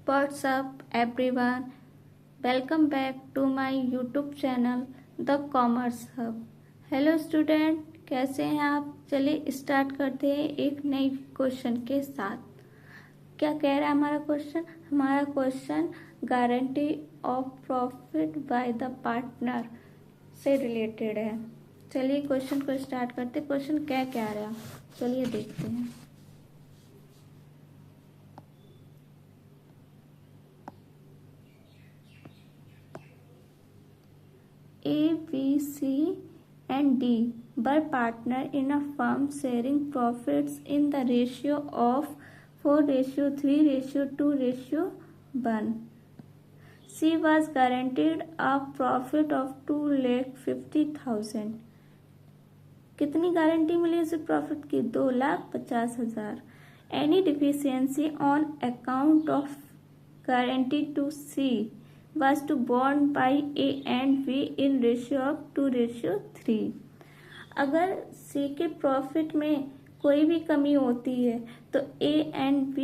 What's up everyone? Welcome back to my YouTube channel The Commerce Hub. Hello student, कैसे हैं आप? चलिए start करते हैं एक नई क्वेश्चन के साथ। क्या कह रहा है हमारा क्वेश्चन? हमारा question guarantee of profit by the partner से रिलेटेड है। चलिए क्वेश्चन को स्टार्ट करते। क्वेश्चन क्या कह रहा है, चलिए देखते हैं। A, B, C and D were partner in a firm sharing profits in the ratio of 4:3:2:1. C was guaranteed a profit of 2,50,000. कितनी गारंटी मिली उसे प्रॉफिट की? 2,50,000. Any deficiency on account of guarantee to C was to borne by A and B in ratio of 2:3. अगर C के profit में कोई भी कमी होती है तो A एंड B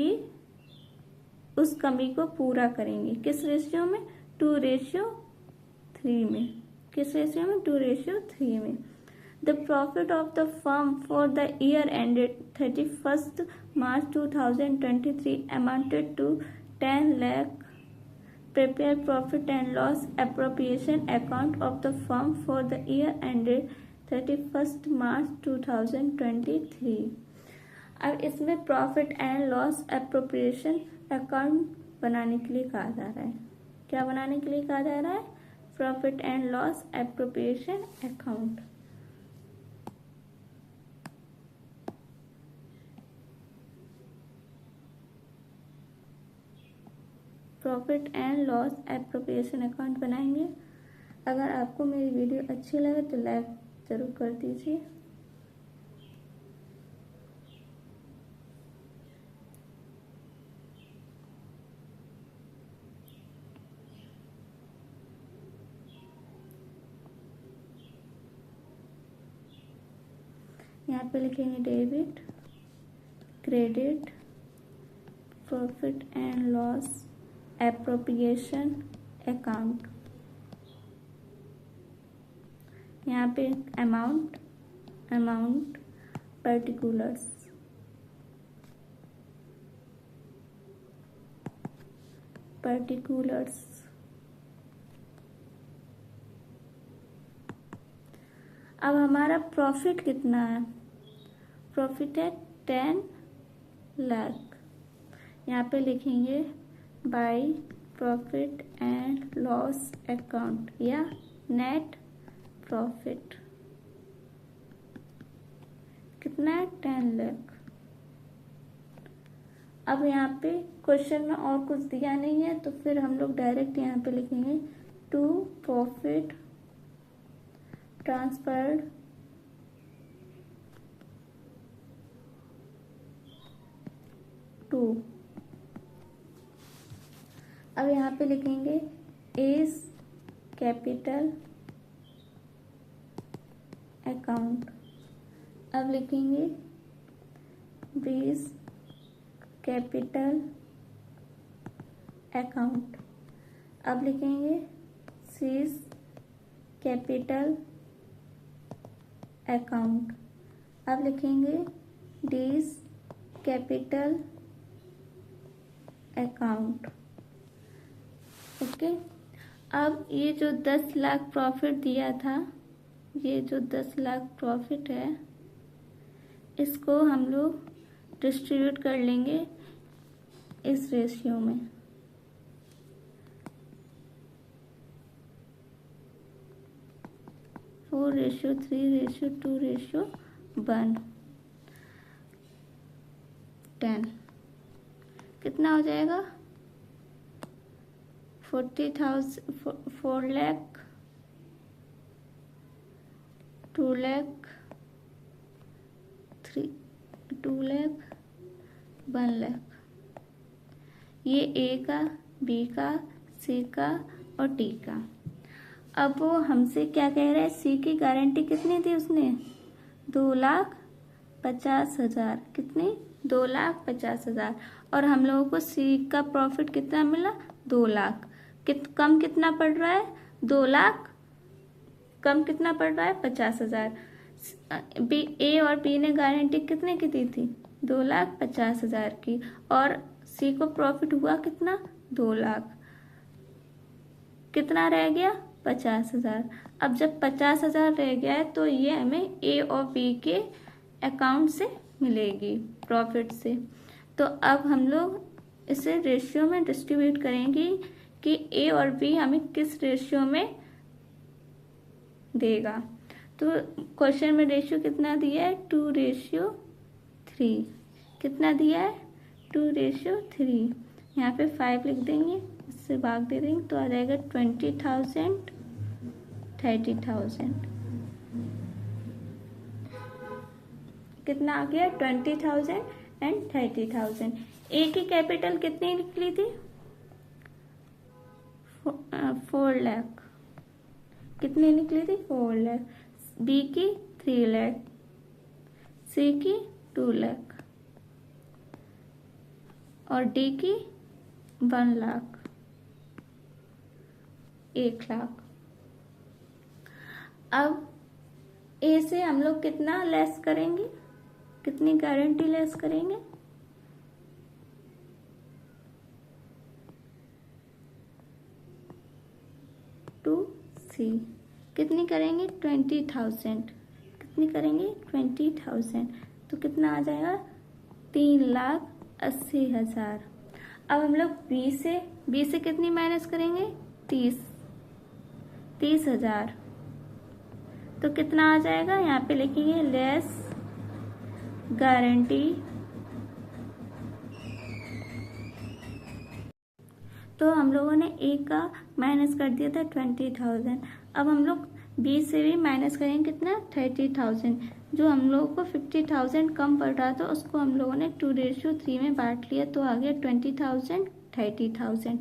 उस कमी को पूरा करेंगे। किस रेशियो में? 2:3 में। किस रेशियो में? 2:3 में। The profit of the firm for the year ended 31st March 2023 amounted to 10 lakh. Prepare profit and loss appropriation account of the firm for the year ended 31st March 2023. अब इसमें profit and loss appropriation account बनाने के लिए कहा जा रहा है। क्या बनाने के लिए कहा जा रहा है? Profit and loss appropriation account. Profit and loss appropriation account बनाएंगे। अगर आपको मेरी वीडियो अच्छी लगे तो लाइक जरूर कर दीजिए। यहाँ पे लिखेंगे debit, credit, profit and loss appropriation account. यहाँ पे अमाउंट, पर्टिकुलर्स, अब हमारा प्रॉफिट कितना है? प्रॉफिट है 10 लाख। यहाँ पे लिखेंगे by profit and loss account या नेट प्रॉफिट। कितना है? 10 लाख। अब यहाँ पे क्वेश्चन में और कुछ दिया नहीं है तो फिर हम लोग डायरेक्ट यहाँ पे लिखेंगे टू प्रॉफिट ट्रांसफर्ड टू। अब यहाँ पे लिखेंगे एज कैपिटल अकाउंट। अब लिखेंगे बीस कैपिटल अकाउंट। अब लिखेंगे सीज कैपिटल अकाउंट। अब लिखेंगे डीज कैपिटल अकाउंट। ओके। अब ये जो 10 लाख प्रॉफिट दिया था, ये जो 10 लाख प्रॉफिट है इसको हम लोग डिस्ट्रीब्यूट कर लेंगे इस रेशियो में। फोर रेशियो 3:2:1 10 कितना हो जाएगा? 4 लाख, 2 लाख, 2 लाख, 1 लाख। ये ए का, बी का, सी का और डी का। अब वो हमसे क्या कह रहा है? सी की गारंटी कितनी थी उसने? 2,50,000। कितनी? 2,50,000। और हम लोगों को सी का प्रॉफिट कितना मिला, 2 लाख। कम कितना पड़ रहा है, 2 लाख, कम कितना पड़ रहा है, 50,000। ए और बी ने गारंटी कितने की दी थी, 2,50,000 की, और सी को प्रॉफिट हुआ कितना, 2 लाख। कितना रह गया, 50,000। अब जब 50,000 रह गया है तो ये हमें ए और बी के अकाउंट से मिलेगी, प्रॉफिट से। तो अब हम लोग इसे रेशियो में डिस्ट्रीब्यूट करेंगे कि ए और बी हमें किस रेशियो में देगा। तो क्वेश्चन में रेशियो कितना दिया है, 2:3। कितना दिया है, 2:3। यहाँ पे 5 लिख देंगे, इससे भाग दे देंगे तो आ जाएगा 20,000, 30,000। कितना आ गया, 20,000 एंड 30,000। ए की कैपिटल कितनी निकली थी, 4 लाख। कितनी निकली थी, 4 लाख। बी की 3 लाख, सी की 2 लाख और डी की 1 लाख, 1 लाख। अब ए से हम लोग कितना लेस करेंगे, कितनी गारंटी लेस करेंगे, टू सी। कितनी करेंगे, 20,000। कितनी करेंगे, 20,000। तो कितना आ जाएगा, 3,80,000। अब हम लोग बी से कितनी माइनस करेंगे, 30,000। तो कितना आ जाएगा, यहाँ पे लिखेंगे लेस गारंटी। तो हम लोगों ने ए का माइनस कर दिया था 20,000। अब हम लोग बी से भी माइनस करेंगे कितना, 30,000। जो हम लोगों को 50,000 कम पड़ रहा था उसको हम लोगों ने 2:3 में बांट लिया, तो आ गया 20,000, 30,000।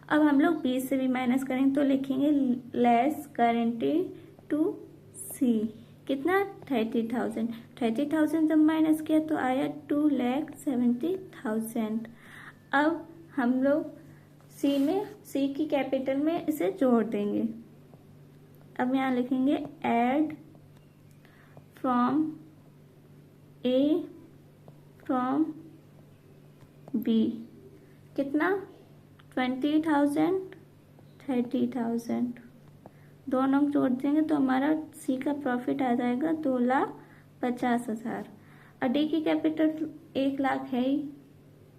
अब हम लोग बी से भी माइनस करेंगे तो लिखेंगे लेस गारंटी टू सी। कितना, 30,000। 30,000 जब माइनस किया तो आया 2,70,000। अब हम लोग सी की कैपिटल में इसे जोड़ देंगे। अब यहाँ लिखेंगे add from A from B. कितना, 20,000, 30,000। दोनों जोड़ देंगे तो हमारा सी का प्रॉफिट आ जाएगा 2,50,000। और डी की कैपिटल 1 लाख है ही,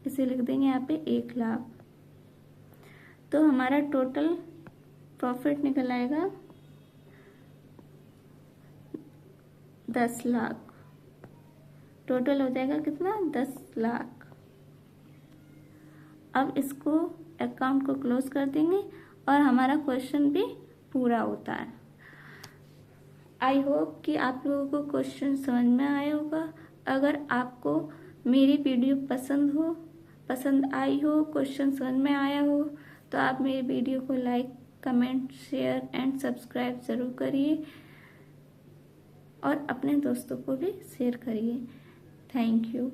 इसे लिख देंगे यहाँ पे 1 लाख। तो हमारा टोटल प्रॉफिट निकल आएगा 10 लाख। टोटल हो जाएगा कितना, 10 लाख। अब इसको अकाउंट को क्लोज कर देंगे और हमारा क्वेश्चन भी पूरा होता है। आई होप कि आप लोगों को क्वेश्चन समझ में आया होगा। अगर आपको मेरी वीडियो पसंद आई हो, क्वेश्चन समझ में आया हो, तो आप मेरी वीडियो को like, comment, share and subscribe ज़रूर करिए और अपने दोस्तों को भी शेयर करिए। Thank you.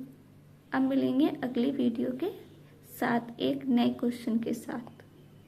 अब मिलेंगे अगली वीडियो के साथ एक नए क्वेश्चन के साथ।